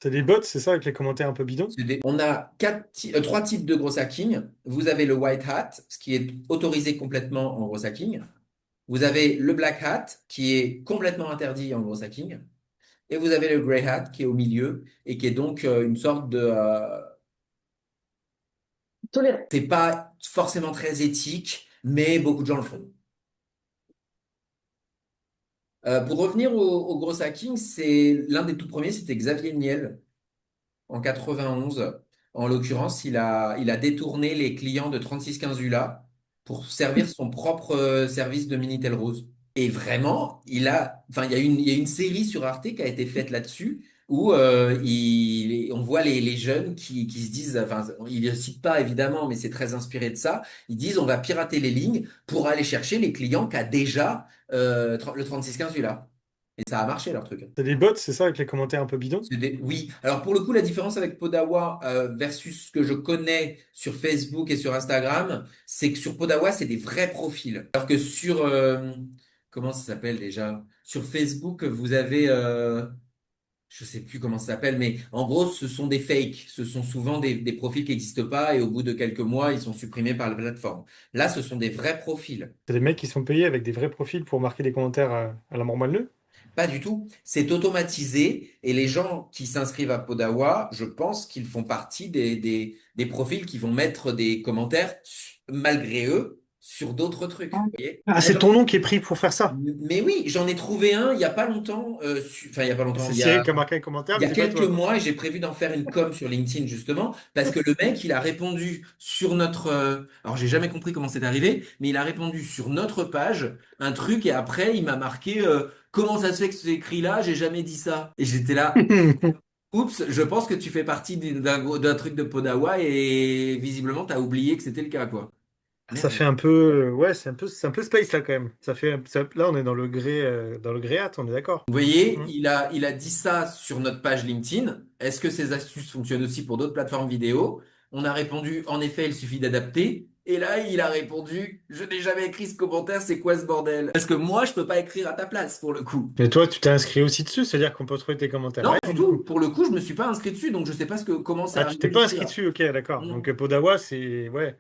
T'as des bots, c'est ça, avec les commentaires un peu bidons? On a trois types de gros hacking. Vous avez le white hat, ce qui est autorisé complètement en gros hacking. Vous avez le black hat, qui est complètement interdit en gros hacking. Et vous avez le grey hat, qui est au milieu et qui est donc une sorte de... c'est pas forcément très éthique, mais beaucoup de gens le font. Pour revenir au gros hacking, c'est l'un des tout premiers, c'était Xavier Niel en 91. En l'occurrence, il a détourné les clients de 3615 ULA pour servir son propre service de Minitel Rose. Et vraiment, enfin, il y a une série sur Arte qui a été faite là-dessus où on voit les jeunes qui se disent, enfin, ils ne le citent pas évidemment, mais c'est très inspiré de ça. Ils disent, on va pirater les lignes pour aller chercher les clients qui a déjà le 3615 ULA. Et ça a marché leur truc. T'as des bots, c'est ça, avec les commentaires un peu bidons? Oui, alors pour le coup, la différence avec Podawa versus ce que je connais sur Facebook et sur Instagram, c'est que sur Podawa, c'est des vrais profils. Alors que sur, comment ça s'appelle déjà? Sur Facebook, vous avez, je sais plus comment ça s'appelle, mais en gros, ce sont des fakes. Ce sont souvent des profils qui n'existent pas et au bout de quelques mois, ils sont supprimés par la plateforme. Là, ce sont des vrais profils. T'as des mecs qui sont payés avec des vrais profils pour marquer des commentaires à la mort moelleux? Pas du tout. C'est automatisé et les gens qui s'inscrivent à Podawa, je pense qu'ils font partie des profils qui vont mettre des commentaires malgré eux sur d'autres trucs. Vous voyez? Ah, Moi, c'est ton nom qui est pris pour faire ça. mais oui, j'en ai trouvé un il n'y a pas longtemps, enfin il n'y a pas longtemps, C'est Cyril qui a marqué un commentaire, il y mais a c'est pas quelques toi. mois et j'ai prévu d'en faire une com sur LinkedIn justement parce que le mec il a répondu sur notre alors j'ai jamais compris comment c'est arrivé mais il a répondu sur notre page un truc et après il m'a marqué comment ça se fait que c'est écrit là j'ai jamais dit ça et j'étais là oups je pense que tu fais partie d'un truc de Podawa et visiblement t'as oublié que c'était le cas quoi. Ça Merde. fait un peu, ouais, c'est un peu space là quand même. Là, on est dans le gréat, on est d'accord. Vous voyez, Hmm. il a dit ça sur notre page LinkedIn. Est-ce que ces astuces fonctionnent aussi pour d'autres plateformes vidéo? On a répondu, en effet, il suffit d'adapter. Et là, il a répondu, je n'ai jamais écrit ce commentaire, c'est quoi ce bordel? Parce que moi, je peux pas écrire à ta place, pour le coup. Mais toi, tu t'es inscrit aussi dessus, c'est-à-dire qu'on peut trouver tes commentaires Non, du ailleurs, du tout. coup. Pour le coup, je me suis pas inscrit dessus, donc je sais pas comment c'est Ah, tu arrivé t'es pas inscrit jusque-là. dessus, ok, d'accord. Donc Non. Podawa, c'est, ouais.